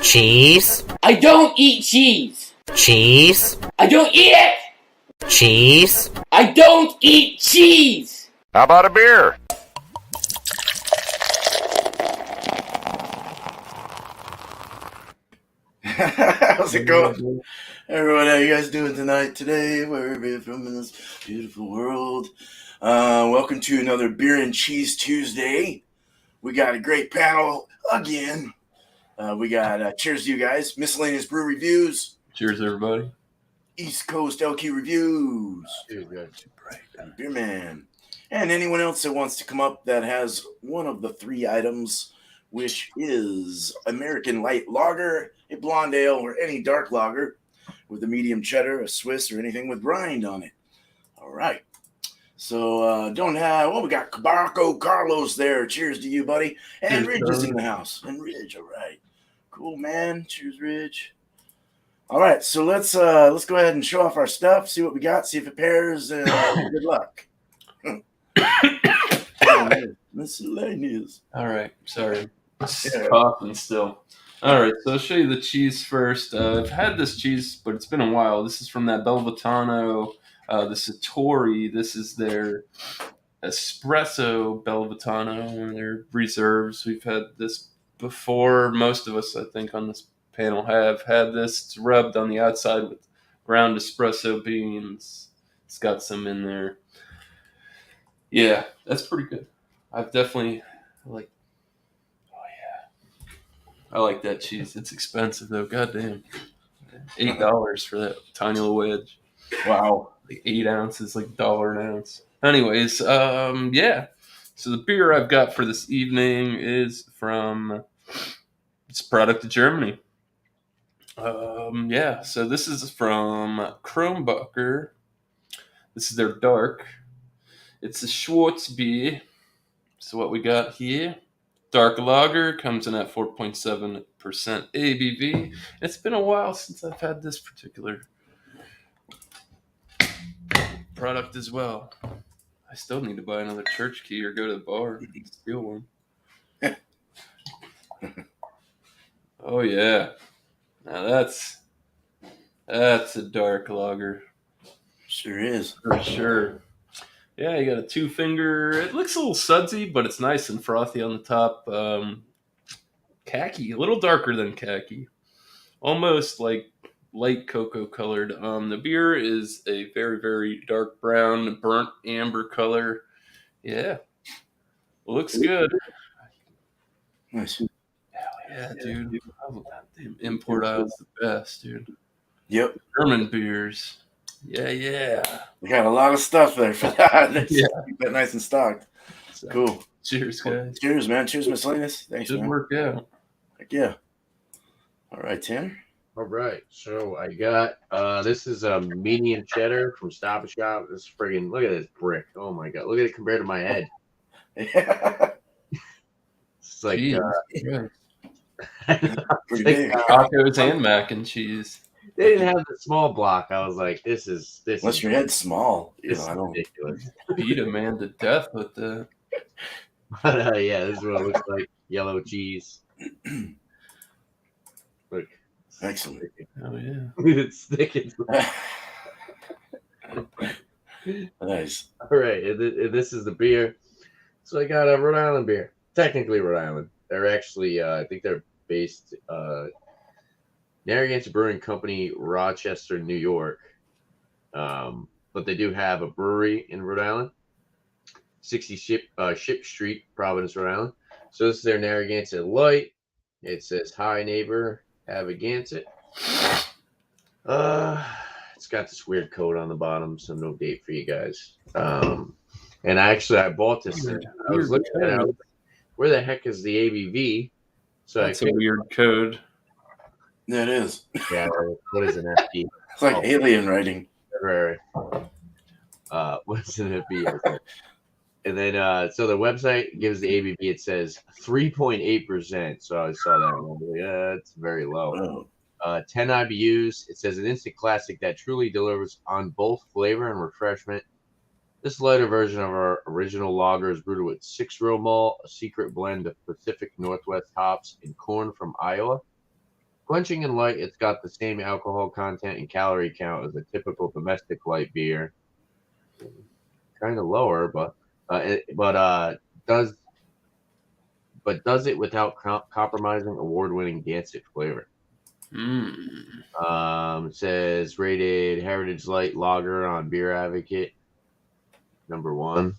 Cheese. I don't eat cheese. Cheese. I don't eat it. Cheese. I don't eat cheese. How about a beer? How's it going? Everyone, how you guys doing tonight, today, wherever you're from in this beautiful world? Welcome to another Beer and Cheese Tuesday. We got a great panel again. We got, cheers to you guys, Miscellaneous Brew Reviews. Cheers, everybody. East Coast LQ Reviews. Cheers, guys. And Beer Man. And anyone else that wants to come up that has one of the three items, which is American Light Lager, a blonde ale, or any dark lager with a medium cheddar, a Swiss, or anything with rind on it. All right. So we got Cabarco Carlos there. Cheers to you, buddy. And Cheers, Ridge is in the house. And Ridge, all right. Cool, man. Cheers, Ridge. All right, so let's go ahead and show off our stuff, see what we got, see if it pairs, and good luck. Miscellaneous. All right. Sorry. Coughing still. All right. So I'll show you the cheese first. I've had this cheese, but it's been a while. This is from that Belvitano, the Satori. This is their espresso Belvitano, their reserves. We've had this before. Most of us, I think, on this panel have had this. It's rubbed on the outside with ground espresso beans. It's got some in there. Yeah, that's pretty good. I've definitely like. Oh yeah, I like that cheese. It's expensive though. Goddamn, $8 for that tiny little wedge. Wow, like 8 ounces, like $1 an ounce. Anyways, yeah. So the beer I've got for this evening is from it's a product of Germany. Yeah. So this is from Kronbacher. This is their dark. It's a Schwarzbier. So what we got here, dark lager, comes in at 4.7% ABV. It's been a while since I've had this particular product as well. I still need to buy another church key or go to the bar and steal one. Oh yeah, now that's a dark lager. Sure is. For sure. Yeah, you got a 2-finger. It looks a little sudsy, but it's nice and frothy on the top. Khaki, a little darker than khaki. Almost like light cocoa colored. The beer is a very, very dark brown, burnt amber color. Yeah. Looks good. Nice. Hell yeah, dude. Damn, import aisle's the best, dude. Yep. German beers. Yeah. We got a lot of stuff there for that. Yeah. Keep that nice and stocked. So, Cool. Cheers, guys. Cheers, man. Cheers, Miscellaneous. Thanks, Good man. work out. Heck yeah. All right, Tanner. All right. So I got this is a medium cheddar from Stop and Shop. This friggin' look at this brick. Oh my god. Look at it compared to my head. Yeah. It's like Yeah. Pretty big. Tacos and mac and cheese. they didn't have the small block. I was like, this Unless is your head's small. this I is don't. ridiculous. Beat a man to death with the. But yeah, this is what it looks like. Yellow cheese. Look. Excellent. Oh yeah. It's sticking. Nice. All right, and this is the beer. So I got a Rhode Island beer. Technically Rhode Island. They're actually, I think they're based Narragansett Brewing Company, Rochester, New York. But they do have a brewery in Rhode Island, 60 Ship Street, Providence, Rhode Island. So this is their Narragansett Light. It says, "Hi neighbor, have a Gansett." It's got this weird code on the bottom, so no date for you guys. And actually, I bought this thing. I was looking at it, where the heck is the ABV? So That's a weird code. Yeah, it is. Yeah, what is an FD? It's like alien writing. February. What's in it be? And then, so the website gives the ABV. It says 3.8%. So I saw that one. Yeah, it's very low. Wow. 10 IBUs. It says an instant classic that truly delivers on both flavor and refreshment. This lighter version of our original lager is brewed with 6-row malt, a secret blend of Pacific Northwest hops, and corn from Iowa. Quenching and light, it's got the same alcohol content and calorie count as a typical domestic light beer. Kind of lower, but does it without compromising award-winning Gansett flavor. It says rated Heritage Light Lager on Beer Advocate, #1.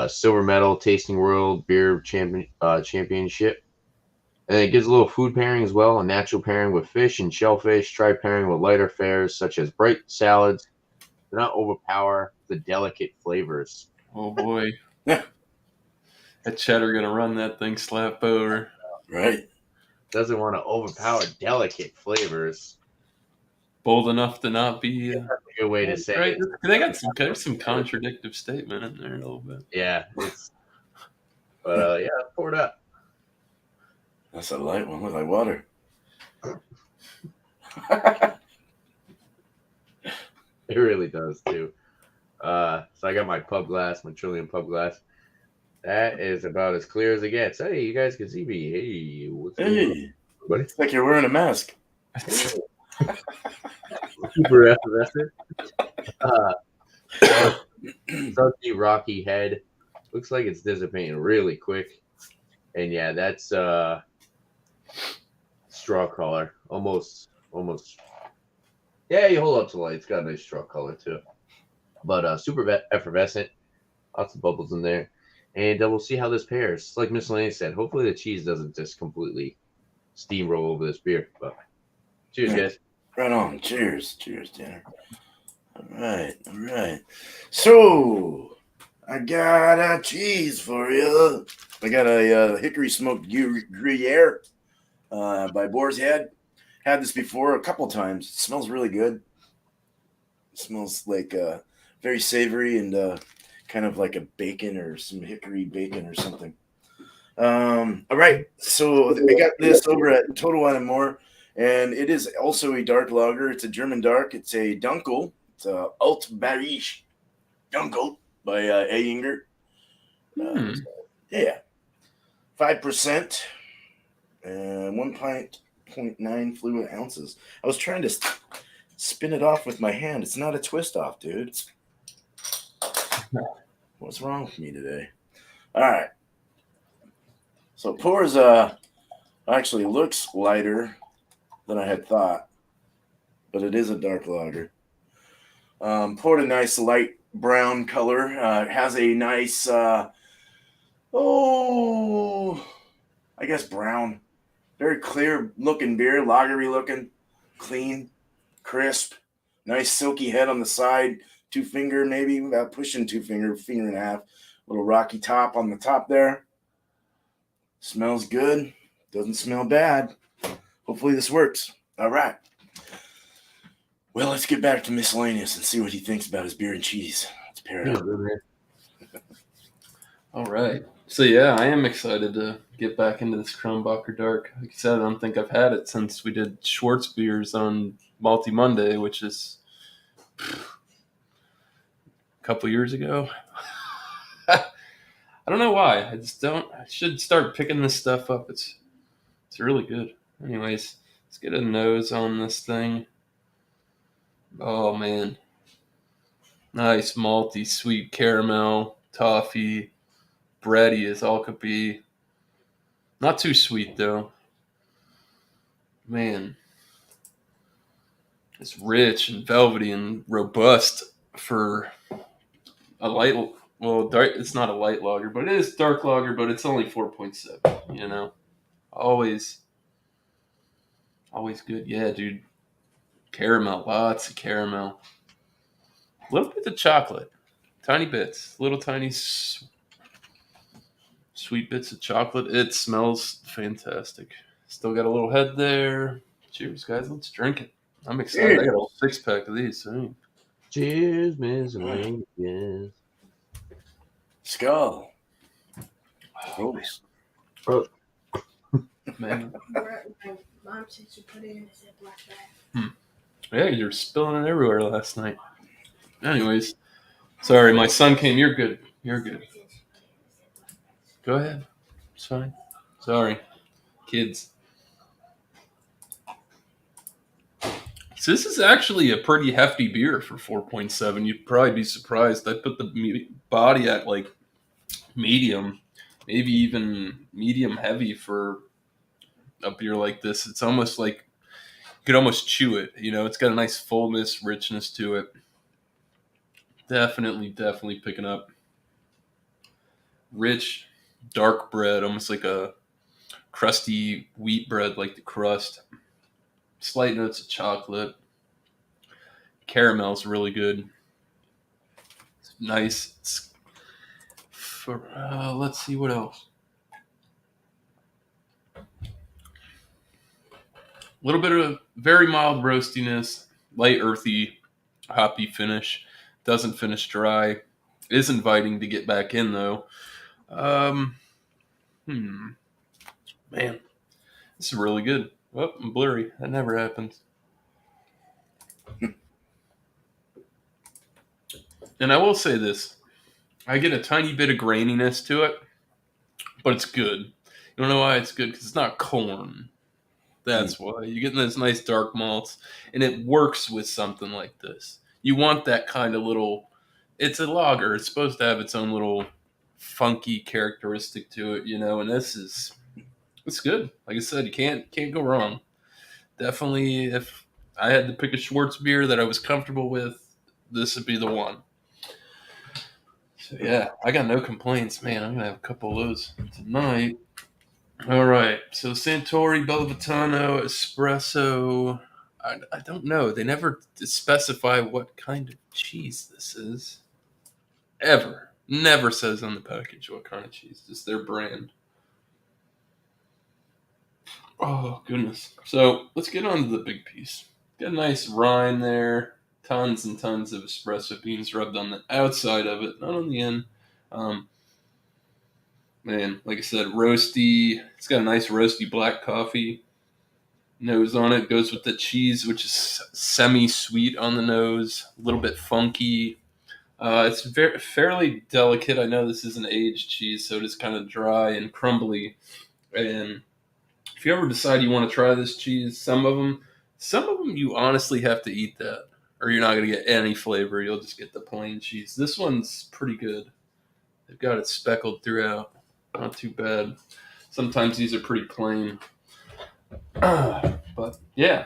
Silver medal Tasting World Beer Championship. And it gives a little food pairing as well, a natural pairing with fish and shellfish, try pairing with lighter fares such as bright salads. Do not overpower the delicate flavors. Oh boy. That cheddar gonna run that thing slap over. Right. Doesn't want to overpower delicate flavors. Bold enough to not be. That's a good way to say right? it. They got some contradictive statement in there a little bit. Yeah. Yeah, pour it up. That's a light one. Looks like water. It really does too. So I got my pub glass, my Trillium pub glass. That is about as clear as it gets. Hey, you guys can see me. Hey, what's going on, buddy? It's like you're wearing a mask. Super effervescent. Sunky, rocky head. Looks like it's dissipating really quick. And yeah, that's straw color. Almost. Yeah, you hold up to light. It's got a nice straw color too. But super effervescent. Lots of bubbles in there. And we'll see how this pairs. Like Miscellaneous said, hopefully the cheese doesn't just completely steamroll over this beer. But cheers, guys. Right on. Cheers, Tanner. All right. So I got a cheese for you. I got a hickory smoked Gruyere by Boar's Head. Had this before a couple times. It smells really good. It smells like very savory and kind of like a bacon or some hickory bacon or something. All right, so I got this over at Total Wine & More, and it is also a dark lager. It's a German dark. It's a Dunkel. It's a Altbarisch Dunkel by Ayinger. Yeah, 5% and 1.9 fluid ounces. I was trying to spin it off with my hand. It's not a twist off, dude. What's wrong with me today? All right. So pours actually looks lighter than I had thought, but it is a dark lager. Poured a nice light brown color. Has a nice, I guess brown. Very clear looking beer, lagery looking, clean, crisp, nice silky head on the side, 2-finger maybe, about pushing 2-finger, finger and a half, little rocky top on the top there. Smells good, doesn't smell bad. Hopefully this works. All right. Well, let's get back to Miscellaneous and see what he thinks about his beer and cheese. Let's pair it up. All right. So yeah, I am excited to get back into this Kronbacher Dark. Like I said, I don't think I've had it since we did Schwartz beers on Malty Monday, which is a couple years ago. I don't know why. I just don't. I should start picking this stuff up. It's really good. Anyways, let's get a nose on this thing. Oh man, nice malty, sweet caramel, toffee. Bready as all could be. Not too sweet though. Man, it's rich and velvety and robust for a light. Well, dark. It's not a light lager, but it is dark lager. But it's only 4.7. You know, always good. Yeah, dude. Caramel, lots of caramel. A little bit of chocolate, tiny bits, little tiny. Sweet bits of chocolate. It smells fantastic. Still got a little head there. Cheers, guys. Let's drink it. I'm excited. I got a 6-pack of these soon. Cheers, Miscellaneous. Skull. Gross. Oh, Man. My mom said she put it in and said black bag. Yeah, you were spilling it everywhere last night. Anyways, sorry, my son came. You're good. You're good. Go ahead. It's fine. Sorry. Kids. So this is actually a pretty hefty beer for 4.7. You'd probably be surprised. I put the body at like medium, maybe even medium heavy for a beer like this. It's almost like you could almost chew it. You know, it's got a nice fullness, richness to it. Definitely picking up. Rich, dark bread, almost like a crusty wheat bread, like the crust. Slight notes of chocolate. Caramel's really good. It's nice. Let's see what else. A little bit of very mild roastiness, light earthy, hoppy finish. Doesn't finish dry. Is inviting to get back in though. Man, this is really good. Oh, I'm blurry. That never happens. And I will say this. I get a tiny bit of graininess to it, but it's good. You don't know why it's good? Because it's not corn. That's why. You're getting this nice dark malts, and it works with something like this. You want that kind of little... It's a lager. It's supposed to have its own little funky characteristic to it, you know, and this is... It's good. Like I said, you can't go wrong. Definitely, if I had to pick a Schwartz beer that I was comfortable with, this would be the one. So yeah, I got no complaints, man. I'm gonna have a couple of those tonight. All right, so Santori, Bellavitano, Espresso. I don't know. They never specify what kind of cheese this is. Ever. Never says on the package what kind of cheese. Just their brand. Oh, goodness. So let's get on to the big piece. Got a nice rind there. Tons and tons of espresso beans rubbed on the outside of it, not on the end. Man, like I said, roasty. It's got a nice roasty black coffee nose on it. Goes with the cheese, which is semi-sweet on the nose. A little bit funky. It's fairly delicate. I know this is an aged cheese, so it is kind of dry and crumbly. And if you ever decide you want to try this cheese, some of them you honestly have to eat that, or you're not going to get any flavor. You'll just get the plain cheese. This one's pretty good. They've got it speckled throughout. Not too bad. Sometimes these are pretty plain. But yeah.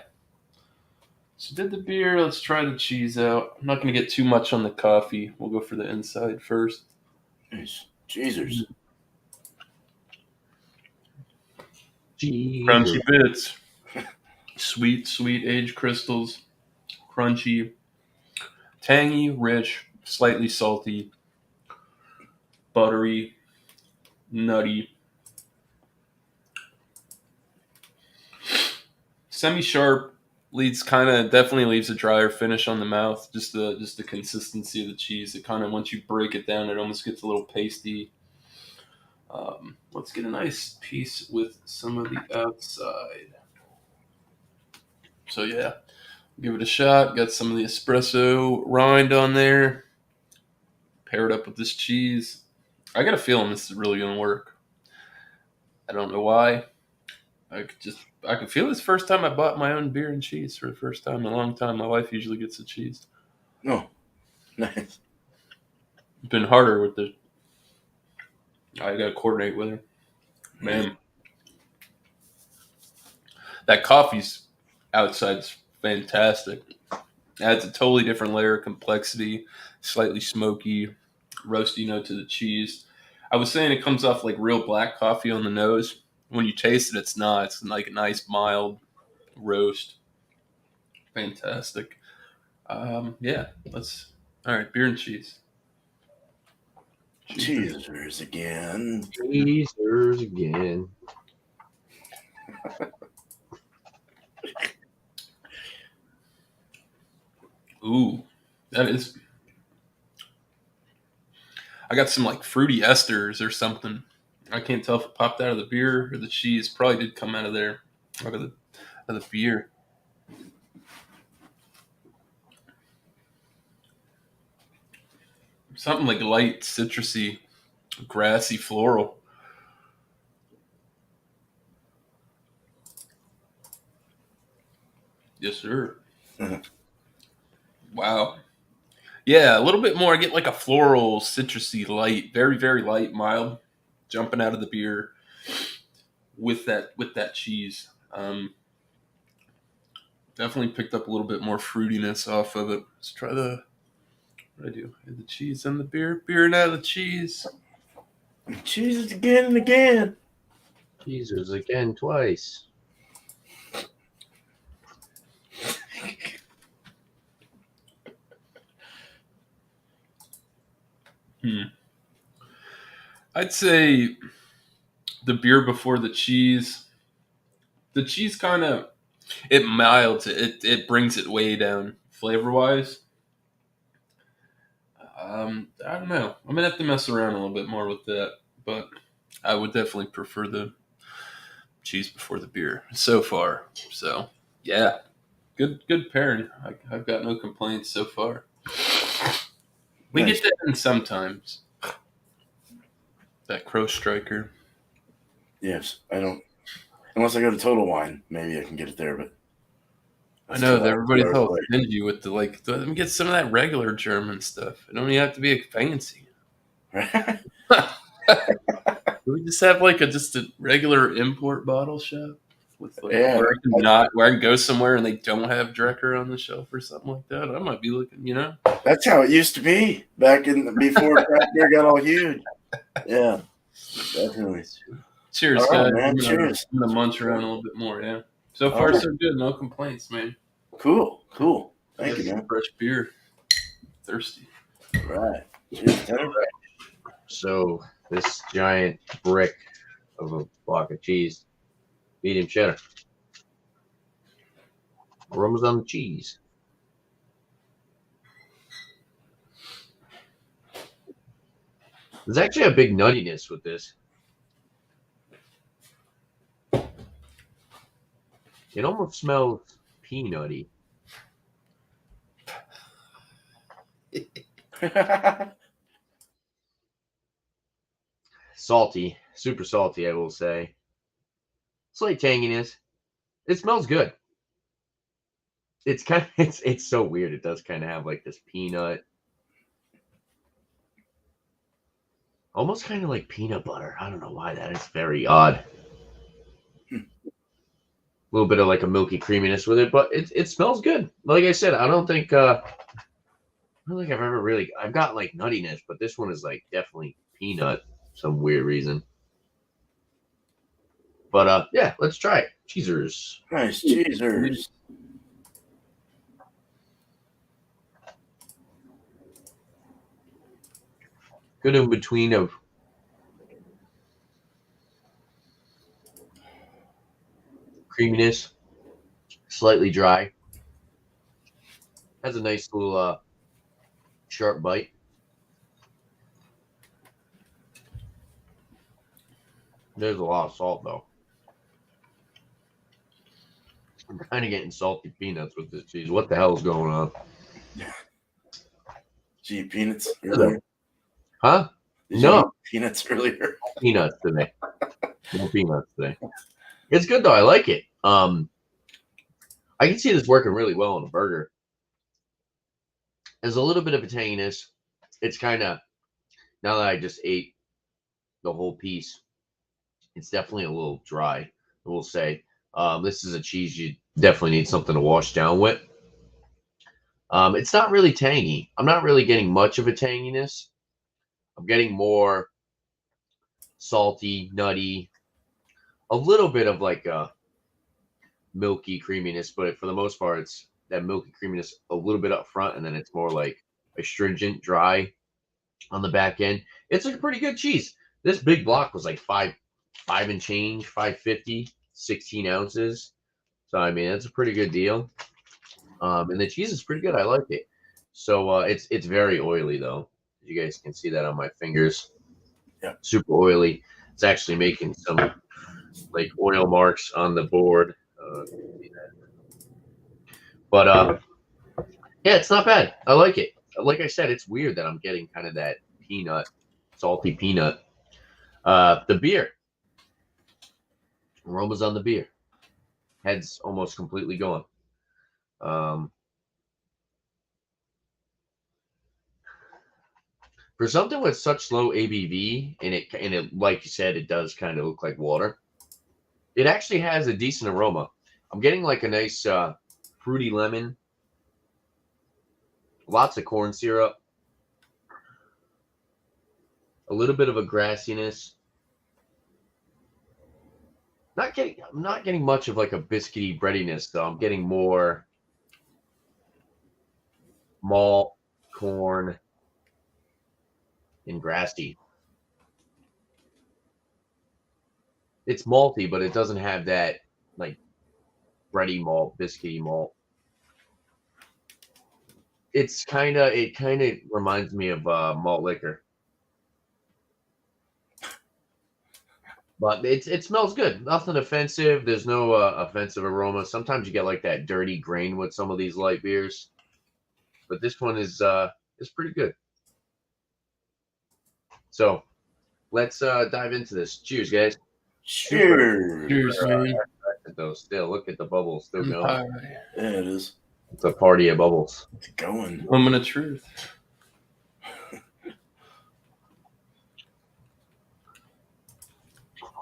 So did the beer. Let's try the cheese out. I'm not going to get too much on the coffee. We'll go for the inside first. Nice. Cheesers. Crunchy bits. Sweet aged crystals. Crunchy. Tangy, rich, slightly salty. Buttery. Nutty. Semi-sharp. Definitely leaves a drier finish on the mouth. Just the consistency of the cheese. It kind of, once you break it down, it almost gets a little pasty. Let's get a nice piece with some of the outside. So yeah, give it a shot. Got some of the espresso rind on there. Pair it up with this cheese. I got a feeling this is really going to work. I don't know why. I could feel this first time I bought my own beer and cheese for the first time in a long time. My wife usually gets the cheese. Oh, nice. It's been harder with the... I got to coordinate with her. Man. That coffee's outside's fantastic. Adds a totally different layer of complexity. Slightly smoky, roasty note to the cheese. I was saying it comes off like real black coffee on the nose. When you taste it, it's not. It's like a nice, mild roast. Fantastic. Yeah, let's... All right, beer and cheese. Cheesers again. Cheesers again. Ooh, that is. I got some like fruity esters or something. I can't tell if it popped out of the beer or the cheese. Probably did come out of there, out of the beer. Something like light, citrusy, grassy, floral. Yes, sir. Wow. Yeah, a little bit more. I get like a floral, citrusy, light, very, very light, mild, jumping out of the beer with that cheese. Definitely picked up a little bit more fruitiness off of it. Let's try the. What do I do? I had the cheese and the beer, beer and out of the cheese. Cheese again and again. Jesus, again, twice. I'd say the beer before the cheese. The cheese kind of it milds it brings it way down flavor wise. I don't know. I'm gonna have to mess around a little bit more with that, but I would definitely prefer the cheese before the beer so far. So yeah, good pairing. I've got no complaints so far. We Nice. get that in sometimes. That Crow Striker. Yes, I don't. Unless I go to Total Wine, maybe I can get it there. But I know that everybody's hours all away. stingy with the like. Let me get some of that regular German stuff. It don't even have to be fancy. Do we just have like just a regular import bottle shop with like Yeah. where I can go somewhere and they don't have Drecker on the shelf or something like that? I might be looking, That's how it used to be back in before craft beer got all huge. Yeah, definitely. Cheers, All right, guys. man. I'm gonna, Cheers. I'm gonna munch around a little bit more. Yeah. So All far, right. so good. No complaints, man. Cool. Thank Got you, some man. fresh beer. Thirsty. All right. Cheers, Tanner. So this giant brick of a block of cheese, medium cheddar. Aromas on the cheese. There's actually a big nuttiness with this. It almost smells peanutty. Salty, super salty, I will say. Slight tanginess. It smells good. It's kind of it's so weird. It does kind of have like this peanut, almost kind of like peanut butter. I don't know why that is very odd. A little bit of like a milky creaminess with it, but it smells good. Like I said, I don't think I've ever really I've got like nuttiness, but this one is like definitely peanut, some weird reason. But yeah, let's try it. Cheesers. Nice cheesers. Good in between of creaminess, slightly dry. Has a nice little sharp bite. There's a lot of salt though. I'm kind of getting salty peanuts with this cheese. What the hell is going on? Did you eat peanuts earlier? Huh? Did you No. eat peanuts earlier? Peanuts today. No peanuts today. It's good though. I like it. I can see this working really well on a burger. There's a little bit of a tanginess. It's kind of, now that I just ate the whole piece, it's definitely a little dry, I will say. This is a cheese you definitely need something to wash down with. It's not really tangy. I'm not really getting much of a tanginess. I'm getting more salty, nutty, a little bit of like a milky creaminess, but for the most part, it's that milky creaminess a little bit up front, and then it's more like astringent, dry on the back end. It's a pretty good cheese. This big block was like five and change, 550, 16 ounces. So I mean, it's a pretty good deal. And the cheese is pretty good. I like it. So it's very oily though. You guys can see that on my fingers. Yeah. Super oily. It's actually making some like oil marks on the board. But yeah, it's not bad. I like it. Like I said, it's weird that I'm getting kind of that peanut, salty peanut. The beer. Aroma's on the beer. Head's almost completely gone. For something with such low ABV, and it like you said, it does kind of look like water. It actually has a decent aroma. I'm getting like a nice fruity lemon, lots of corn syrup, a little bit of a grassiness. I'm not getting much of like a biscuity breadiness though. I'm getting more malt, corn, and grassy. It's malty, but it doesn't have that like bready malt, biscuity malt. It kind of reminds me of malt liquor, but it smells good. Nothing offensive. There's no offensive aroma. Sometimes you get like that dirty grain with some of these light beers, but this one is pretty good. So let's dive into this. Cheers, guys. Cheers. Cheers, man. Though still look at the bubbles still going. Yeah, it is. It's a party of bubbles. It's going. Moment of truth.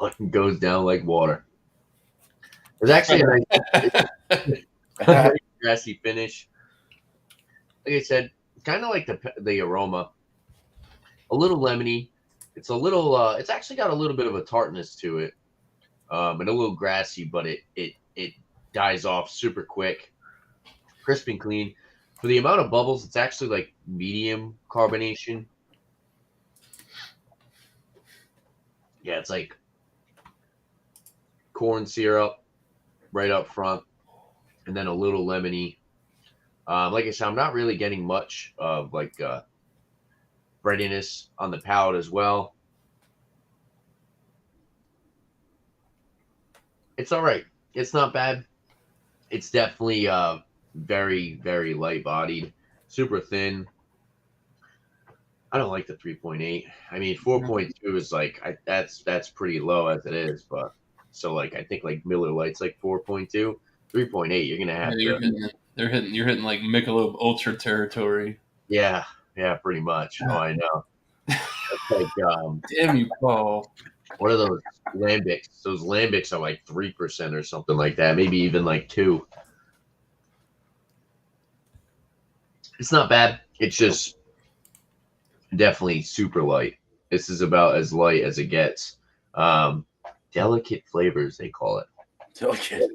It goes down like water. There's actually a nice grassy finish. Like I said, kind of like the aroma. A little lemony. It's a little. It's actually got a little bit of a tartness to it, and a little grassy, but it dies off super quick, crisp and clean. For the amount of bubbles, it's actually like medium carbonation. Yeah, it's like corn syrup right up front, and then a little lemony. Like I said, I'm not really getting much of like breadiness on the palate as well. It's all right. It's not bad. It's definitely very, very light bodied, super thin. I don't like the 3.8. I mean, 4.2 is like that's pretty low as it is, but so like I think like Miller Lite's like 4.2, 3.8. You're gonna have to. You're hitting like Michelob Ultra territory. Yeah, pretty much. Oh, I know. It's like Damn you, Paul. what are those lambics? Those lambics are like 3% or something like that, maybe even like 2. It's not bad. It's just definitely super light. This is about as light as it gets. Delicate flavors, they call it. Delicate.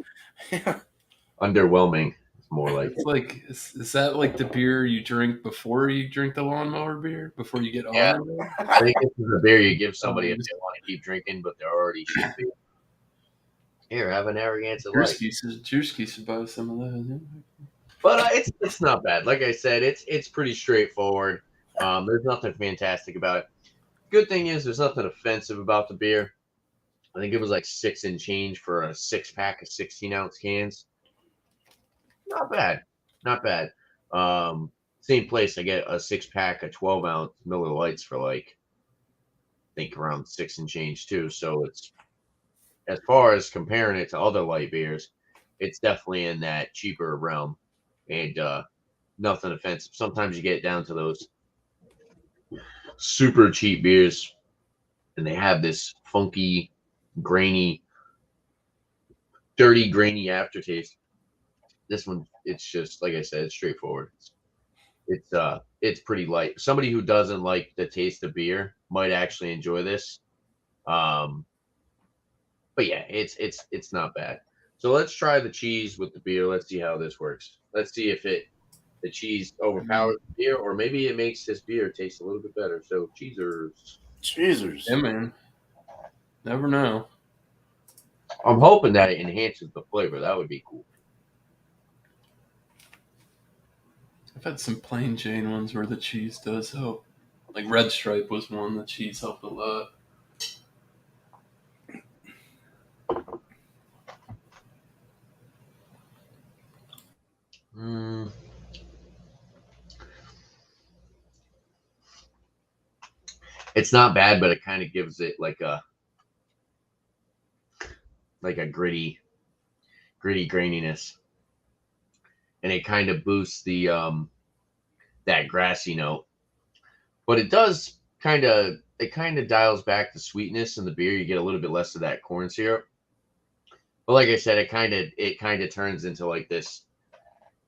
Underwhelming. It's more like. It's like is that like the beer you drink before you drink the lawnmower beer? Before you get Yeah. on it? I think this is a beer you give somebody if they want to keep drinking, but they're already shitty. Here, have an Narragansett Light. Drewski should buy some of those. Yeah. But it's not bad. Like I said, it's pretty straightforward. There's nothing fantastic about it. Good thing is there's nothing offensive about the beer. I think it was like 6 and change for a 6-pack of 16-ounce cans. Not bad. Not bad. Same place, I get a 6-pack of 12-ounce Miller Lights for like, I think around 6 and change too. So it's, as far as comparing it to other light beers, it's definitely in that cheaper realm. And nothing offensive. Sometimes you get down to those super cheap beers, and they have this funky, grainy, dirty, grainy aftertaste. This one, it's just like I said, it's straightforward. It's pretty light. Somebody who doesn't like the taste of beer might actually enjoy this. But yeah, it's not bad. So let's try the cheese with the beer. Let's see how this works. Let's see if the cheese overpowers the beer, or maybe it makes this beer taste a little bit better. So cheesers. Yeah, man. Never know. I'm hoping that it enhances the flavor. That would be cool. I've had some plain Jane ones where the cheese does help. Like Red Stripe was one, the cheese helped a lot. It's not bad, but it kind of gives it like a gritty graininess, and it kind of boosts the that grassy note. But it does kind of dials back the sweetness in the beer. You get a little bit less of that corn syrup. But like I said, it kind of turns into like this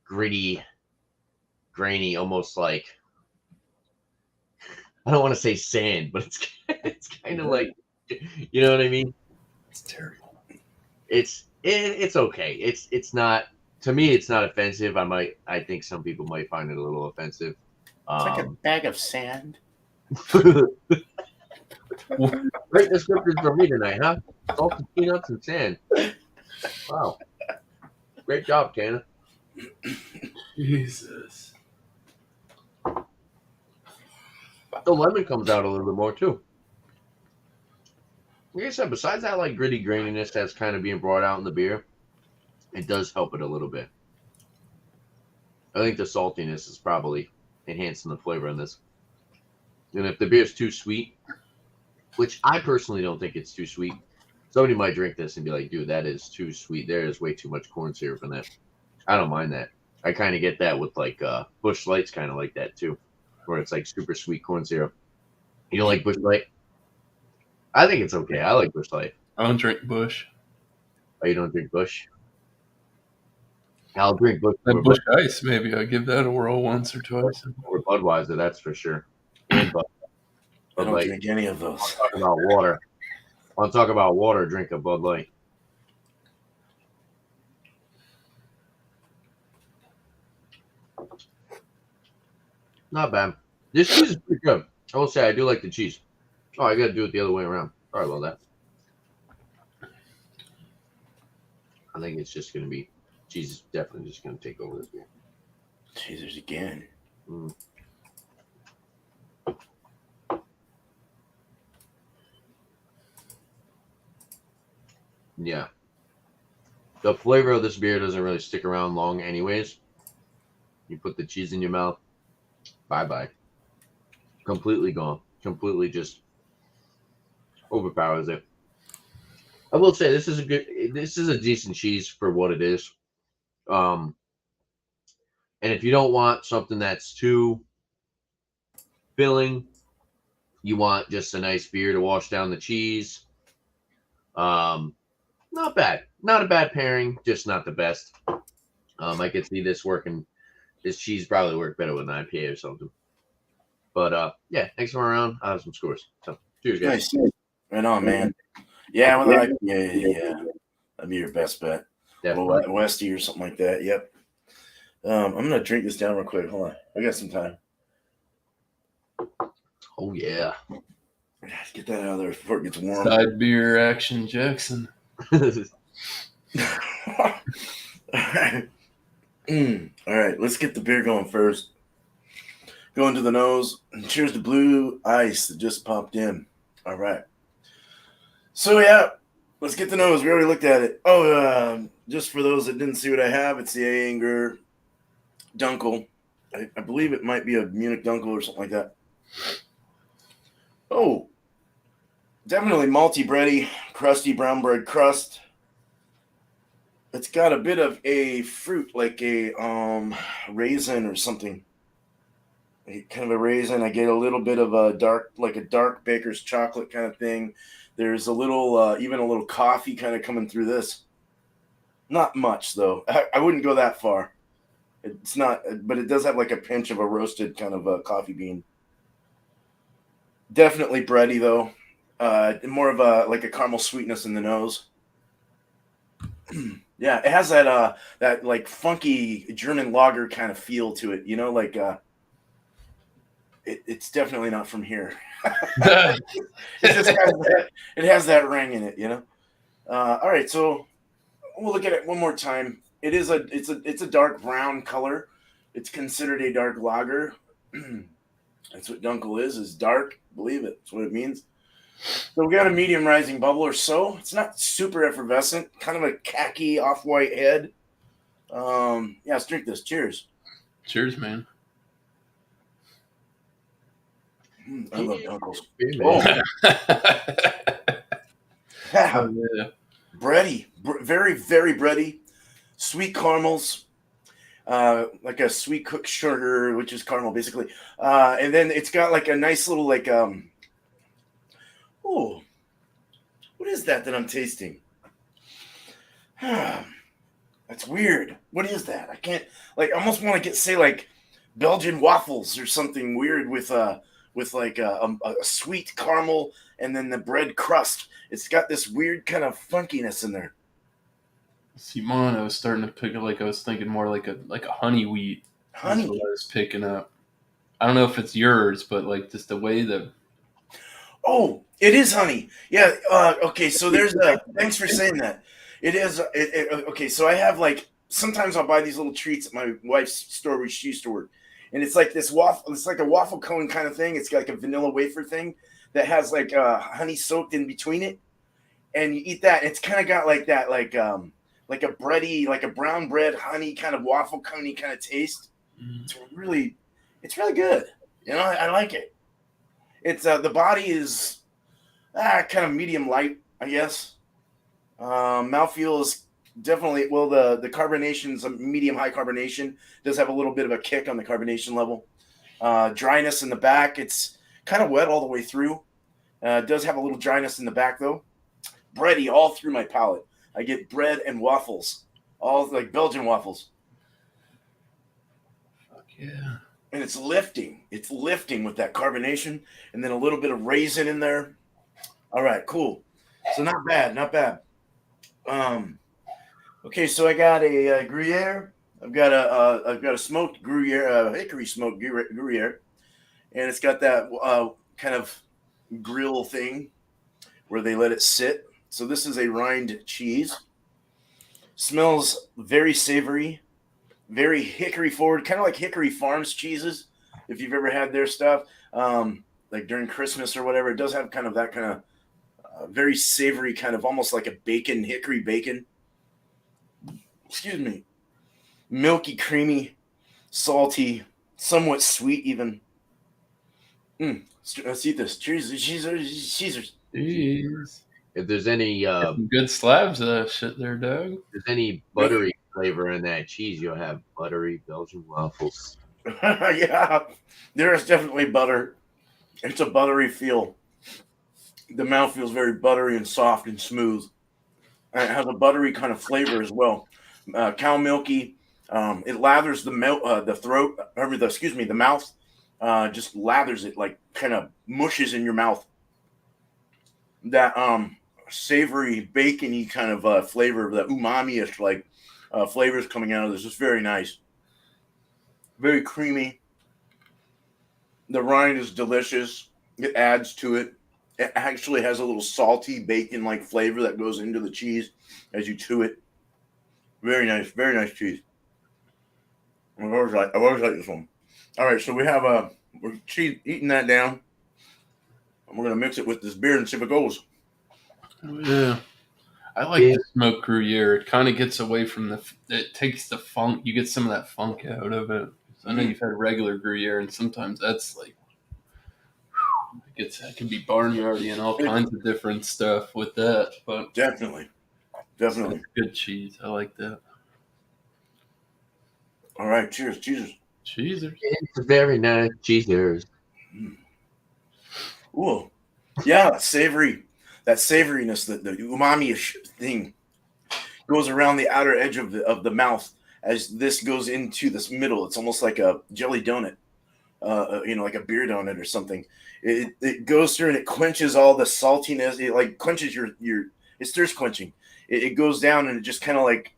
gritty, grainy, almost like, I don't want to say sand, but it's kind of like, you know what I mean? It's terrible. It's okay. It's not, to me, it's not offensive. I think some people might find it a little offensive. It's like a bag of sand. Great descriptors for me tonight, huh? Salted peanuts and sand. Wow. Great job, Tanner. Jesus. The lemon comes out a little bit more too. Like I said, besides that like gritty graininess that's kind of being brought out in the beer, it does help it a little bit. I think the saltiness is probably enhancing the flavor in this. And if the beer is too sweet, which I personally don't think it's too sweet, somebody might drink this and be like, dude, that is too sweet. There is way too much corn syrup in that. I don't mind that. I kind of get that with like Busch Light's kind of like that too, where it's like super sweet corn syrup. You don't like Busch Light? I think it's okay. I like Busch Light. I don't drink Busch. Oh, you don't drink Busch? I'll drink Busch. And Busch Ice, maybe. I give that a whirl once or twice. Or Budweiser, that's for sure. And Bud. I don't Light. drink any of those. Talk about water. I want to talk about water. Drink a Bud Light. Not bad. This cheese is pretty good. I will say I do like the cheese. Oh, I got to do it the other way around. Sorry about that. I think it's just going to be, cheese is definitely just going to take over this beer. Jesus again. Mm. Yeah. The flavor of this beer doesn't really stick around long anyways. You put the cheese in your mouth, bye-bye. Completely gone. Completely just overpowers it. I will say this is a decent cheese for what it is. And if you don't want something that's too filling, you want just a nice beer to wash down the cheese. Not bad. Not a bad pairing, just not the best. I could see this working. This cheese probably work better with an IPA or something. But yeah, next time around, I have some scores. So cheers, guys. Nice. Right on, man. Yeah, with an IPA, yeah. That'd be your best bet. Definitely. Westy or something like that. Yep. I'm gonna drink this down real quick. Hold on. I got some time. Oh yeah. Get that out of there before it gets warm. Side beer action, Jackson. All right. All right, let's get the beer going first. Going to the nose. Cheers to Blue Ice that just popped in. All right. So, yeah, let's get the nose. We already looked at it. Oh, just for those that didn't see what I have, it's the Anger Dunkel. I believe it might be a Munich Dunkel or something like that. Oh, definitely malty bready, crusty brown bread crust. It's got a bit of a fruit, like a raisin or something. Kind of a raisin. I get a little bit of a dark baker's chocolate kind of thing. There's a little, even a little coffee kind of coming through this. Not much, though. I wouldn't go that far. It's not, but it does have like a pinch of a roasted kind of a coffee bean. Definitely bready, though. More of a like a caramel sweetness in the nose. Yeah, it has that like funky German lager kind of feel to it. You know, like it's definitely not from here. It has that ring in it. You know. All right, so we'll look at it one more time. It's a dark brown color. It's considered a dark lager. That's what Dunkel is dark. Believe it. That's what it means. So we got a medium rising bubble or so. It's not super effervescent. Kind of a khaki off-white head. Yeah, let's drink this. Cheers. Cheers, man. I love Dunkels. Oh, yeah. Bready. Very, very bready. Sweet caramels. Like a sweet cooked sugar, which is caramel, basically. And then it's got like a nice little, like, oh, what is that I'm tasting? That's weird. What is that? I can't, like, I almost want to say like Belgian waffles or something weird with like a sweet caramel and then the bread crust. It's got this weird kind of funkiness in there. See, mine, I was starting to pick up, like, I was thinking more like a honey wheat. Honey. That's what I was picking up. I don't know if it's yours, but like just the way the. Oh, it is honey. Yeah. Okay. So there's thanks for saying that. It is. Okay. So I have like, sometimes I'll buy these little treats at my wife's store where she used to work. And it's like this waffle, it's like a waffle cone kind of thing. It's got like a vanilla wafer thing that has like honey soaked in between it. And you eat that. It's kind of got like that, like a bready, like a brown bread, honey kind of waffle coney kind of taste. It's really good. You know, I like it. It's the body is kind of medium light, I guess. Mouthfeel is definitely, well, the carbonation's a medium high carbonation. Does have a little bit of a kick on the carbonation level. Dryness in the back. It's kind of wet all the way through. It does have a little dryness in the back though. Bready all through my palate. I get bread and waffles, all like Belgian waffles. Fuck yeah. And it's lifting. It's lifting with that carbonation and then a little bit of raisin in there. All right, cool. So not bad, not bad. Okay, so I got a Gruyere. I've got a smoked Gruyere, hickory smoked Gruyere, and it's got that kind of grill thing where they let it sit. So this is a rind cheese. Smells very savory, very hickory forward, kind of like Hickory Farms cheeses. If you've ever had their stuff, like during Christmas or whatever, it does have kind of that kind of very savory, kind of almost like a bacon, hickory bacon. Excuse me. Milky, creamy, salty, somewhat sweet even. Let's eat this. Cheers. Cheers. Jeez. If there's any Some good slabs of that shit there, Doug. if there's any buttery flavor in that cheese, you'll have buttery Belgian waffles. Yeah, there is definitely butter. It's a buttery feel. The mouth feels very buttery and soft and smooth. And it has a buttery kind of flavor as well. Cow milky. It lathers the throat. The mouth. Just lathers it, like kind of mushes in your mouth. That savory, bacony kind of flavor, the umami-ish like flavors coming out of this is very nice. Very creamy. The rind is delicious. It adds to it. It actually has a little salty bacon-like flavor that goes into the cheese as you chew it. Very nice cheese. I've always liked this one. All right, so we have we're eating that down. And we're gonna mix it with this beer and see if it goes. Yeah. I like the smoked Gruyere. It kind of gets away from it takes the funk. You get some of that funk out of it. I know you've had regular Gruyere, and sometimes that's like, that can be barnyardy and all kinds of different stuff with that. But Definitely. it's good cheese. I like that. All right, cheers. Cheesers. It's very nice cheesers. Ooh, yeah, that savoriness, the umami-ish thing goes around the outer edge of the mouth as this goes into this middle. It's almost like a jelly donut, like a beer donut or something. It goes through and it quenches all the saltiness. It like quenches it's thirst quenching. It goes down and it just kind of like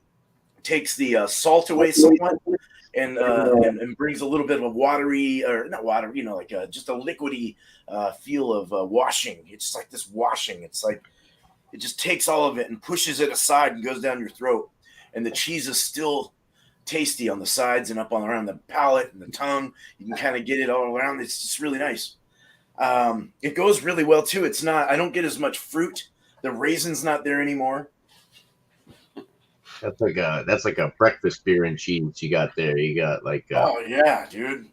takes the salt away somewhat. And brings a little bit of a watery, or not watery, just a liquidy feel of washing. It's just like this washing. It's like it just takes all of it and pushes it aside and goes down your throat. And the cheese is still tasty on the sides and up on around the palate and the tongue. You can kind of get it all around. It's just really nice. It goes really well too. It's not. I don't get as much fruit. The raisin's not there anymore. That's like a breakfast beer and cheese you got there. You got like Oh yeah, dude.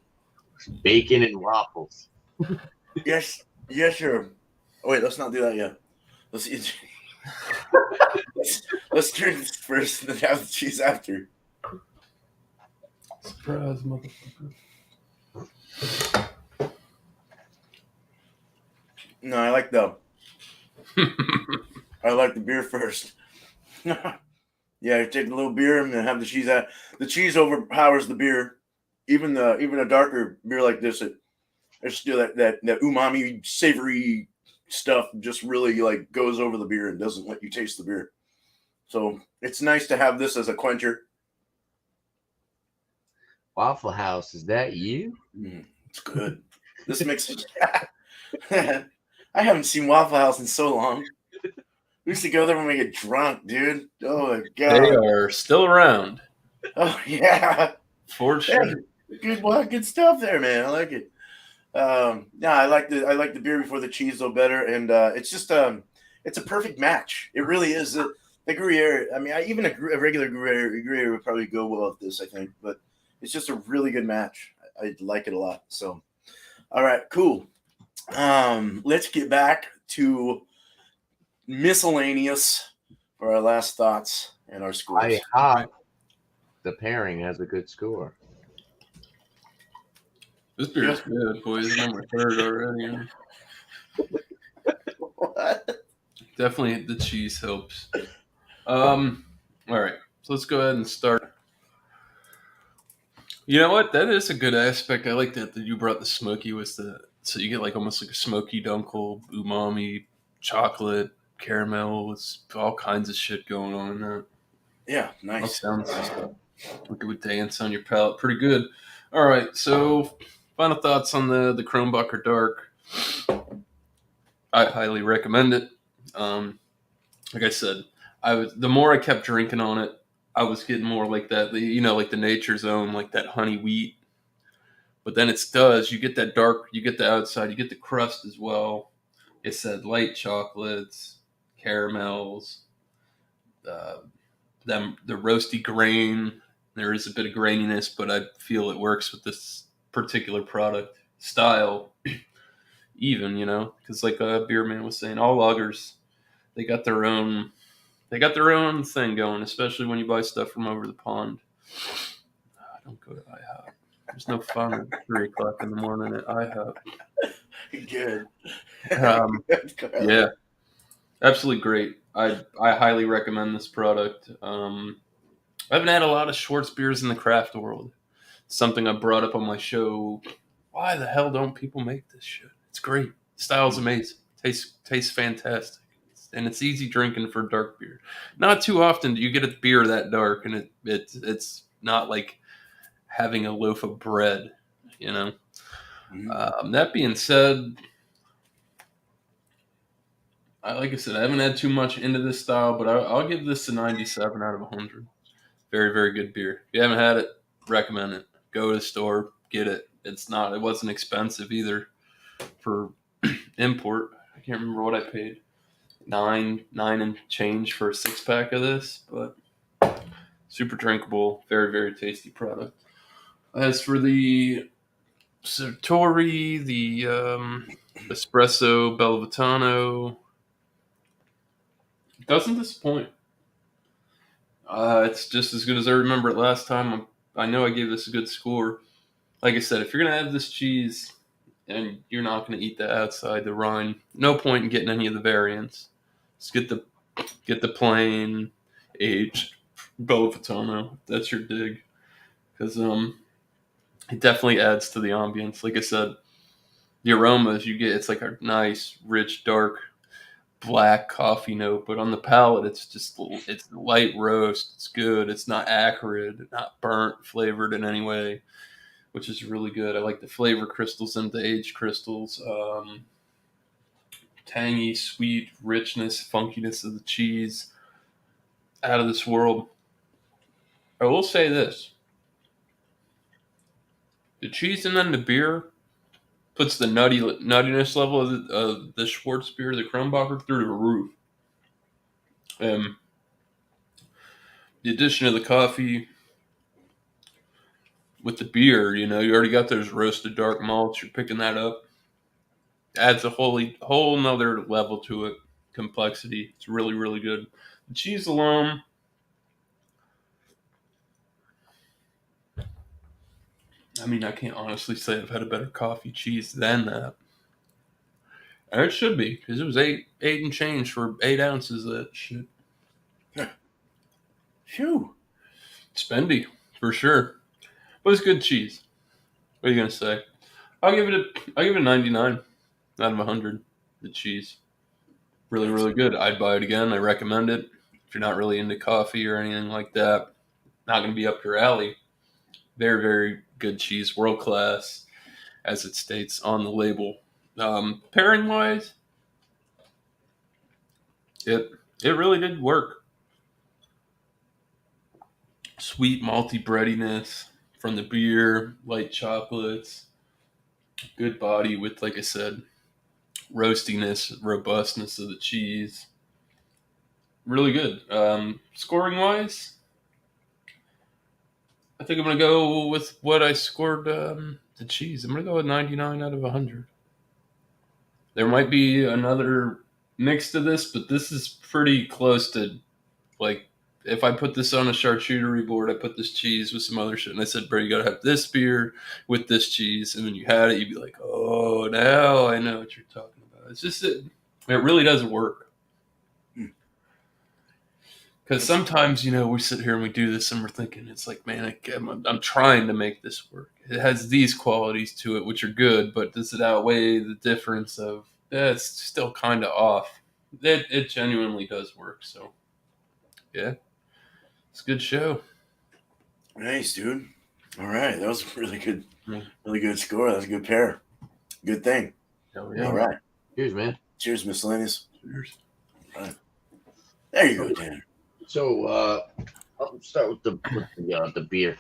bacon and waffles. Yes, sir. Oh wait, let's not do that yet. Let's eat. let's drink this first and then have the cheese after. Surprise, motherfucker. No, I like the beer first. Yeah, you take a little beer and then have the cheese out. The cheese overpowers the beer. Even a darker beer like this, it's still that umami, savory stuff just really like goes over the beer and doesn't let you taste the beer. So it's nice to have this as a quencher. Waffle House, is that you? It's good. This makes it. I haven't seen Waffle House in so long. We used to go there when we get drunk, dude. Oh my god. They are still around. Oh yeah. For sure. Good stuff there, man. I like it. Yeah, I like the beer before the cheese though better, and it's just it's a perfect match. It really is. The Gruyere. I mean, even a regular Gruyere would probably go well with this, I think. But it's just a really good match. I like it a lot. So, all right, cool. Let's get back to Miscellaneous for our last thoughts and our scores. The pairing has a good score. This beer is good, boys. It's number 3rd already. What? Definitely the cheese helps. All right. So let's go ahead and start. You know what? That is a good aspect. I like that you brought the smoky so you get like almost like a smoky dunkel, umami, chocolate, caramel. It's all kinds of shit going on in that. Yeah, nice. That sounds like it would dance on your palate pretty good. All right, so final thoughts on the Kronbacher Dark. I highly recommend it. Like I said, the more I kept drinking on it, I was getting more like that, like the Nature Zone, like that honey wheat. But then you get that dark, you get the outside, you get the crust as well. It said light chocolates, caramels, the roasty grain. There is a bit of graininess, but I feel it works with this particular product style. Even, because like Beer Man was saying, all lagers, they got their own thing going, especially when you buy stuff from over the pond. Don't go to IHOP. There's no fun at 3 o'clock in the morning at IHOP. Good. Yeah, absolutely great. I highly recommend this product. I haven't had a lot of Schwartz beers in the craft world. Something I brought up on my show. Why the hell don't people make this shit? It's great. Style's amazing. Tastes fantastic. And it's easy drinking for dark beer. Not too often do you get a beer that dark, and it's not like having a loaf of bread, That being said, like I said, I haven't had too much into this style, but I'll give this a 97 out of 100. Very, very good beer. If you haven't had it, recommend it. Go to the store, get it. It wasn't expensive either for import. I can't remember what I paid. $9 and change for a 6-pack of this, but super drinkable, very, very tasty product. As for the Sartori, the Espresso Belvitano, doesn't disappoint. It's just as good as I remember it last time. I know I gave this a good score. Like I said, if you're going to have this cheese and you're not going to eat the outside, the rind, no point in getting any of the variants. Just get the plain aged Belvitano. That's your dig. Because it definitely adds to the ambience. Like I said, the aromas you get, it's like a nice, rich, dark, black coffee note. But on the palate, it's light roast. It's good. It's not acrid, not burnt, flavored in any way, which is really good. I like the flavor crystals and the aged crystals. Tangy, sweet, richness, funkiness of the cheese. Out of this world. I will say this. The cheese and then the beer puts the nuttiness level of the Schwartz beer, the Kronbacher, through the roof. The addition of the coffee with the beer, you already got those roasted dark malts. You're picking that up. Adds a whole nother level to it. Complexity. It's really, really good. The cheese alone, I mean, I can't honestly say I've had a better coffee cheese than that. And it should be, because it was eight and change for 8 ounces of that shit. Phew. Spendy, for sure. But it's good cheese. What are you gonna say? I'll give it a 99 out of 100. The cheese, really, really good. I'd buy it again. I recommend it. If you're not really into coffee or anything like that, not gonna be up your alley. Very, very good cheese, world class, as it states on the label. Pairing wise, it really did work. Sweet malty breadiness from the beer, light chocolates, good body with, like I said, roastiness, robustness of the cheese. Really good. Scoring wise, I think I'm going to go with what I scored the cheese. I'm going to go with 99 out of 100. There might be another mix to this, but this is pretty close to, like, if I put this on a charcuterie board, I put this cheese with some other shit, and I said, bro, you got to have this beer with this cheese, and then you had it, you'd be like, oh, now I know what you're talking about. It's just, it really doesn't work. Because sometimes, we sit here and we do this, and we're thinking, it's like, man, I'm trying to make this work. It has these qualities to it, which are good, but does it outweigh the difference of, it's still kind of off? It genuinely does work, so, yeah. It's a good show. Nice, dude. All right. That was a really good score. That was a good pair. Good thing. Oh, yeah. All right. Cheers, man. Cheers, Miscellaneous. Cheers. All right. There you go, Tanner. So I'll start with the beer.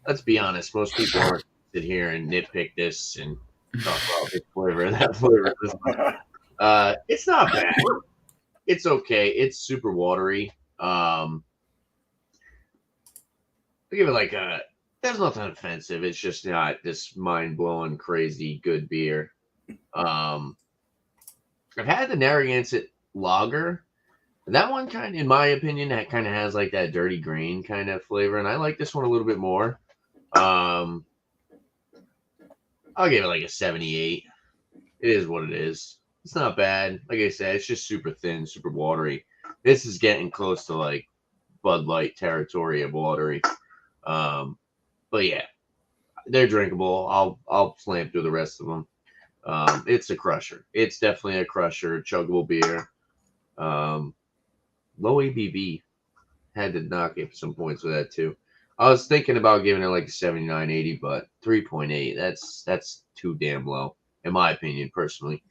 Let's be honest. Most people aren't sit here and nitpick this and talk about this flavor and that flavor. It's not bad. It's okay. It's super watery. I give it like there's nothing offensive. It's just not this mind-blowing, crazy good beer. I've had the Narragansett Lager. That one kind of, in my opinion, that kind of has like that dirty green kind of flavor, and I like this one a little bit more. I'll give it like a 78. It is what it is. It's not bad. Like I said, it's just super thin, super watery. This is getting close to like Bud Light territory of watery. But yeah, they're drinkable. I'll slam through the rest of them. It's a crusher. It's definitely a crusher. Chuggable beer. Low ABV. Had to knock it for some points with that too. I was thinking about giving it like a 79, 80, but 3.8. That's too damn low, in my opinion, personally.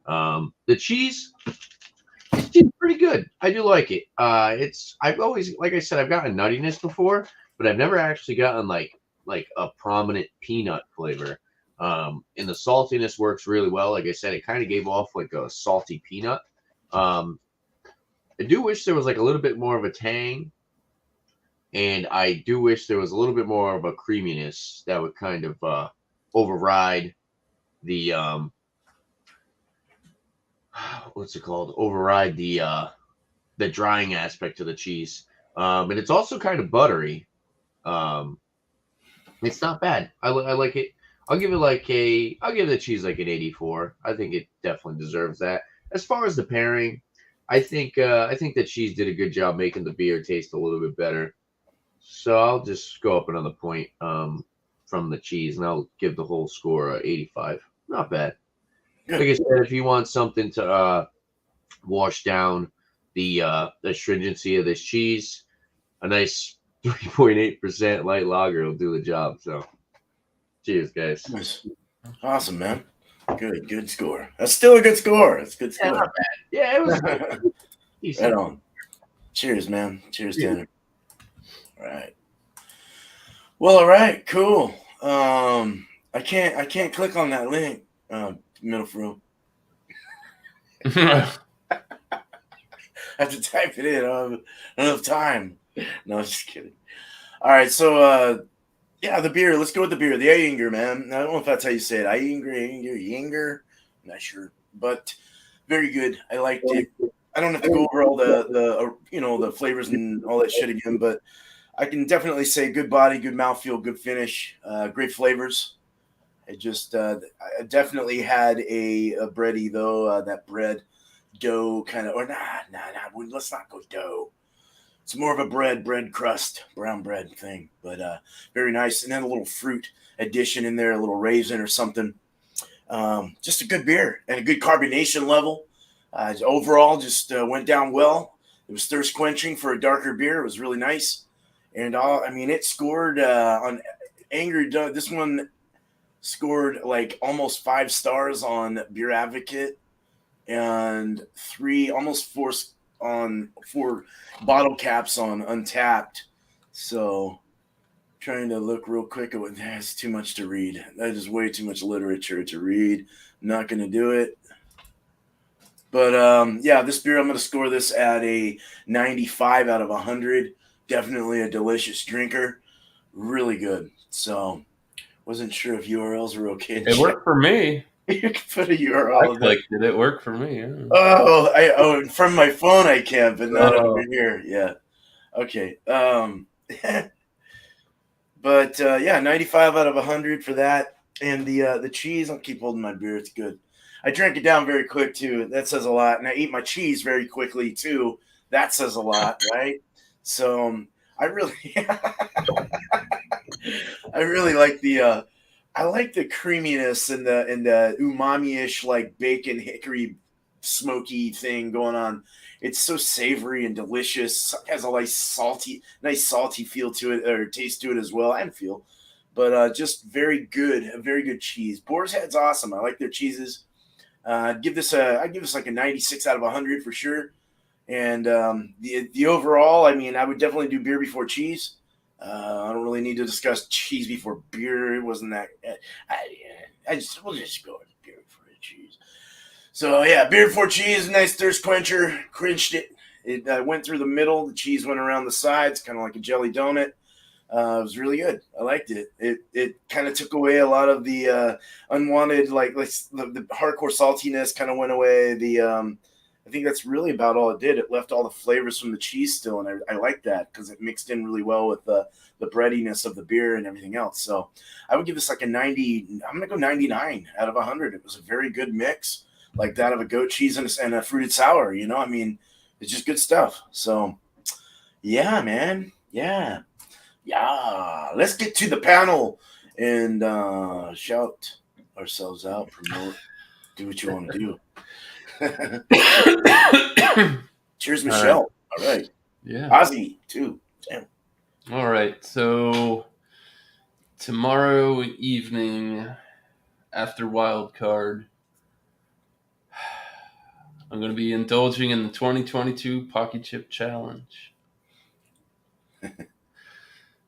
The cheese. It's pretty good. I do like it. I've always, like I said, I've gotten nuttiness before, but I've never actually gotten like a prominent peanut flavor. And the saltiness works really well. Like I said, it kind of gave off like a salty peanut. I do wish there was like a little bit more of a tang, and I do wish there was a little bit more of a creaminess that would kind of override the what's it called? Override the drying aspect of the cheese. And it's also kind of buttery. It's not bad. I like it. I'll give the cheese like an 84. I think it definitely deserves that. As far as the pairing, I think the cheese did a good job making the beer taste a little bit better. So I'll just go up another point from the cheese, and I'll give the whole score 85. Not bad. Like I said, if you want something to wash down the astringency of this cheese, a nice 3.8% light lager will do the job. So, cheers, guys. Nice. Awesome, man. Good score. That's still a good score. It's a good score. Yeah, not bad. Yeah, it was decent. Right on. Cheers, man. Cheers, Tanner. All right. Well, all right, cool. I can't click on that link. Middle room. All I have to type it in. I don't have time. No, I'm just kidding. All right, so yeah, the beer. Let's go with the beer. The Yinger, man. I don't know if that's how you say it. Yinger. I'm not sure, but very good. I liked it. I don't have to go over all the flavors and all that shit again, but I can definitely say good body, good mouthfeel, good finish, great flavors. I definitely had a bready though. That bread dough kind of, or let's not go dough. It's more of a bread crust, brown bread thing, but very nice. And then a little fruit addition in there, a little raisin or something. Just a good beer and a good carbonation level. Overall, just went down well. It was thirst quenching for a darker beer. It was really nice. And it scored on Angry Dog. This one scored like almost 5 stars on Beer Advocate and almost 4 on 4 bottle caps on Untapped. So trying to look real quick at what that's too much to read. That is way too much literature to read. I'm not going to do it. But yeah, this beer, I'm going to score this at a 95 out of 100. Definitely a delicious drinker. Really good. So wasn't sure if URLs were okay. It worked for me. You can put a URL. I clicked it. It worked for me. Yeah. Oh, from my phone I can, but not over here. Yeah. Okay. But yeah, 95 out of 100 for that. And the cheese, I'll keep holding my beer. It's good. I drank it down very quick too. That says a lot. And I ate my cheese very quickly too. That says a lot, right? So I really, I really like the creaminess and the umami-ish like bacon hickory smoky thing going on. It's so savory and delicious. It has a nice salty feel to it, or taste to it as well, and feel. But just very good, a very good cheese. Boar's Head's awesome. I like their cheeses. I'd give this like a 96 out of 100 for sure. And the overall, I mean, I would definitely do beer before cheese. I don't really need to discuss cheese before beer. It wasn't that. We'll just go with beer before cheese. So yeah, beer before cheese, nice thirst quencher. Cringed it. It went through the middle. The cheese went around the sides, kind of like a jelly donut. It was really good. I liked it. It kind of took away a lot of the unwanted, like the hardcore saltiness kind of went away. I think that's really about all it did. It left all the flavors from the cheese still, and I like that because it mixed in really well with the breadiness of the beer and everything else. So I would give this like a 90. I'm going to go 99 out of 100. It was a very good mix, like that of a goat cheese and a fruited sour. You know, I mean, it's just good stuff. So yeah, man. Yeah. Let's get to the panel and shout ourselves out, promote, do what you want to do. Cheers, Michelle. All right. Yeah. Ozzy, too. Damn. All right. So tomorrow evening after Wild Card, I'm going to be indulging in the 2022 Pocky Chip Challenge.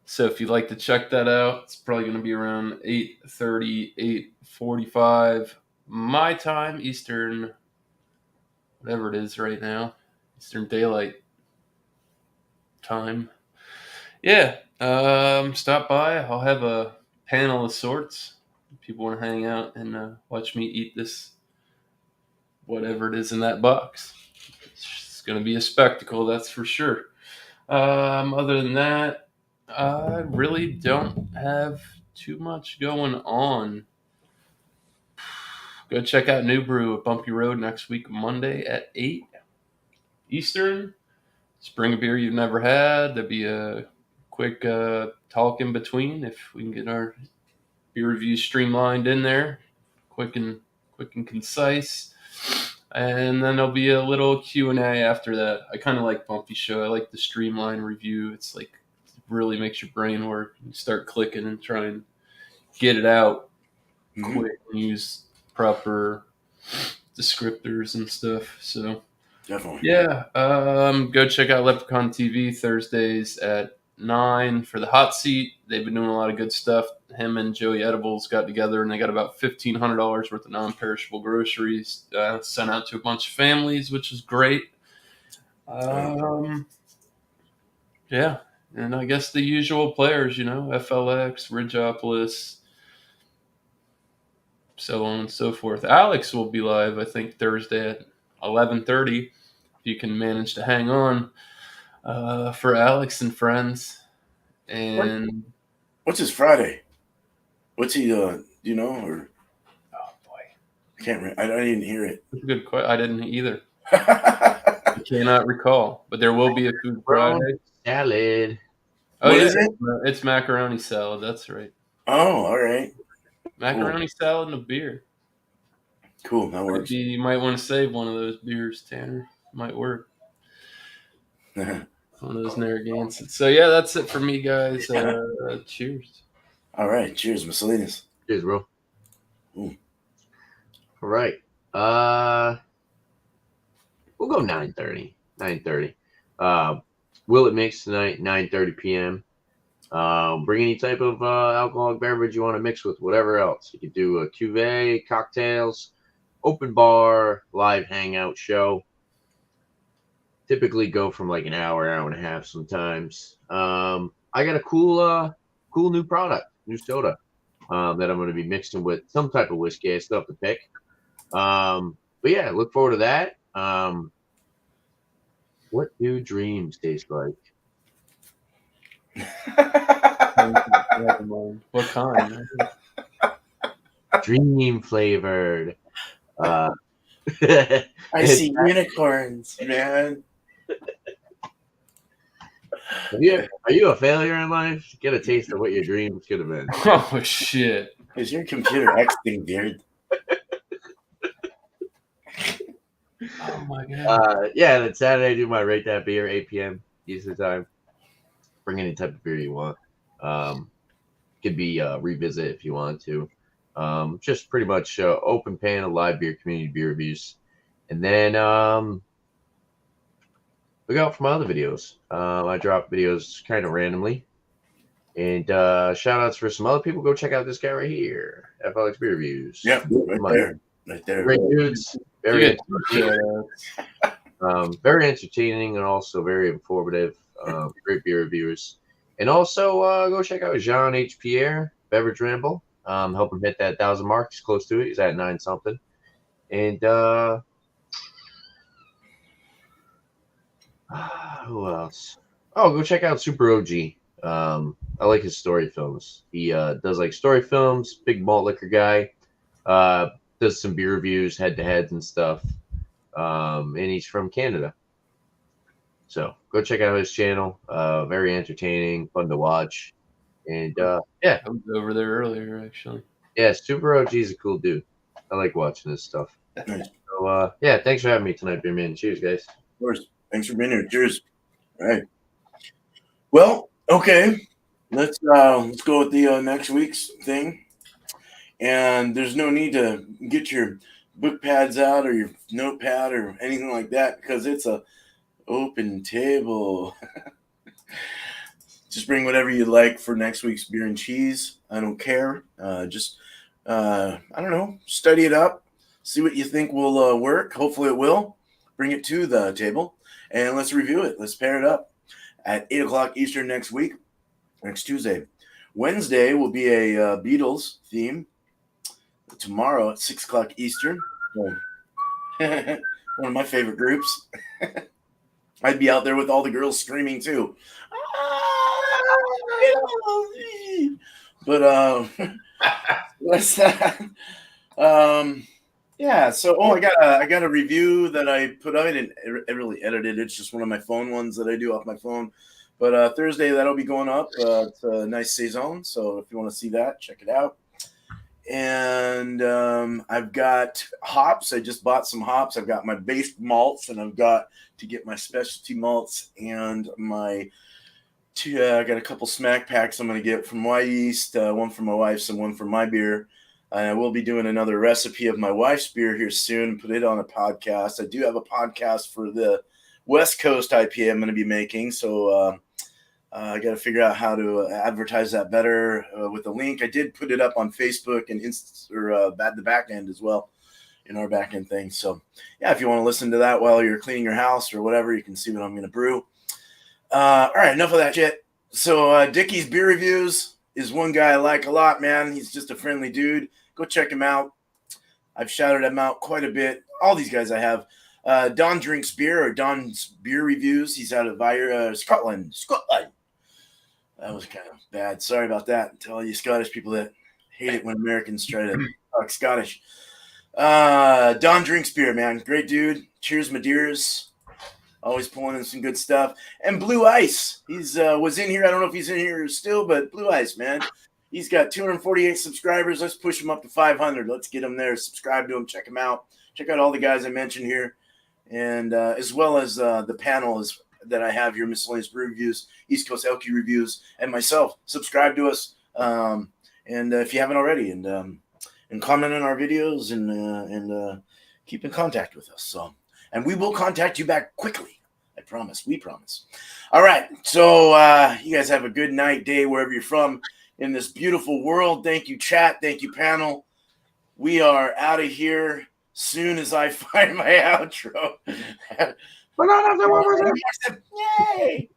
So if you'd like to check that out, it's probably going to be around 8:30, 8:45 my time, Eastern, whatever it is right now, Eastern Daylight Time. Yeah, stop by. I'll have a panel of sorts. If people want to hang out and watch me eat this, whatever it is in that box. It's going to be a spectacle, that's for sure. Other than that, I really don't have too much going on. Go check out New Brew at Bumpy Road next week, Monday at 8 Eastern. Just bring a beer you've never had. There'll be a quick talk in between if we can get our beer reviews streamlined in there, quick and concise. And then there'll be a little Q&A after that. I kind of like Bumpy Show. I like the streamline review. It's like really makes your brain work. You start clicking and try and get it out quick and use proper descriptors and stuff. So Definitely. yeah, go check out Leprechaun TV Thursdays at 9 for the hot seat. They've been doing a lot of good stuff. him and Joey Edibles got together, and they got about $1,500 worth of non-perishable groceries sent out to a bunch of families, which is great. Yeah, and I guess the usual players, FLX, Ridgeopolis, so on and so forth. Alex will be live, I think, Thursday at 11:30. If you can manage to hang on for Alex and friends. And what's his Friday? What's he? Do you know? Or oh boy, I can't. I didn't hear it. that's a good question. I didn't either. I cannot recall, but there will be a food Friday. Salad. Oh, What yeah, is it? It's macaroni salad. That's right. Oh, all right. Macaroni salad and a beer. Cool. That works. You might want to save one of those beers, Tanner. Might work. One of those Narragansetts. So, yeah, that's it for me, guys. Cheers. All right. Cheers, Miscellaneous. Cheers, bro. Ooh. All right. We'll go 9:30. 9:30. Will it mix tonight? 9:30 p.m. Bring any type of alcoholic beverage you want to mix with whatever else. You could do a cuvee, cocktails, open bar, live hangout show. Typically go from like an hour and a half sometimes. I got a cool new product, new soda that I'm going to be mixing with some type of whiskey. I still have to pick. But yeah, look forward to that. What do dreams taste like? What kind? Dream flavored. I see unicorns, man. Are you a failure in life? Get a taste of what your dreams could have been. Oh, shit. Is your computer Xing, dude? Oh, my God. Yeah, then Saturday I do my Rate That Beer, 8 p.m. Eastern time. Bring any type of beer you want. Could be revisit if you want to. Just pretty much open panel, live beer, community beer reviews. And then look out for my other videos. I drop videos kind of randomly. And shout outs for some other people. Go check out this guy right here. FLX Beer Reviews. Yep, right there. Great dudes. Very entertaining and also very informative. Great beer reviewers. And also go check out Jean H. Pierre, Beverage Ramble. Help him hit that 1,000 mark. He's close to it. He's at 9 something. And who else? Oh, go check out Super OG. I like his story films. He does like story films, big malt liquor guy. Does some beer reviews, head-to-heads and stuff. And he's from Canada. So go check out his channel. Very entertaining, fun to watch. And yeah. I was over there earlier, actually. Yeah, Super OG is a cool dude. I like watching this stuff. So yeah, thanks for having me tonight, Beer Man. Cheers, guys. Of course. Thanks for being here. Cheers. All right. Well, okay. Let's go with the next week's thing. And there's no need to get your book pads out or your notepad or anything like that because it's a open table. Just bring whatever you like for next week's beer and cheese. I don't care. I don't know, study it up, see what you think will work. Hopefully it will. Bring it to the table and let's review it. Let's pair it up at 8 o'clock Eastern next week, next Tuesday. Wednesday will be a Beatles theme. Tomorrow at 6 o'clock Eastern. One of my favorite groups. I'd be out there with all the girls screaming too. But what's that? Yeah. So I got a review that I put out. I didn't really edit it. It's just one of my phone ones that I do off my phone. But Thursday that'll be going up. It's a nice saison. So if you want to see that, check it out. And I've got hops. I just bought some hops. I've got my base malts, and I've got to get my specialty malts and my I got a couple smack packs I'm going to get from Y Yeast, one for my wife's and one for my beer. I will be doing another recipe of my wife's beer here soon, put it on a podcast. I do have a podcast for the West Coast IPA I'm going to be making, so I got to figure out how to advertise that better with the link. I did put it up on Facebook and the back end as well in our back end thing. So, yeah, if you want to listen to that while you're cleaning your house or whatever, you can see what I'm going to brew. All right, enough of that shit. So, Dickie's Beer Reviews is one guy I like a lot, man. He's just a friendly dude. Go check him out. I've shouted him out quite a bit. All these guys I have. Don Drinks Beer or Don's Beer Reviews. He's out of Scotland. That was kind of bad. Sorry about that. To all you Scottish people that hate it when Americans try to talk Scottish. Don Drinks Beer, man. Great dude. Cheers, my dears. Always pulling in some good stuff. And Blue Ice. He's was in here. I don't know if he's in here still, but Blue Ice, man. He's got 248 subscribers. Let's push him up to 500. Let's get him there. Subscribe to him. Check him out. Check out all the guys I mentioned here. And as well as the panel that I have here, Miscellaneous Brew Reviews, East Coast LQ Reviews, and myself. Subscribe to us. And if you haven't already, and comment on our videos and keep in contact with us. So, and we will contact you back quickly. I promise. We promise. All right. So you guys have a good night, day, wherever you're from in this beautiful world. Thank you, chat. Thank you, panel. We are out of here soon as I find my outro. Yay!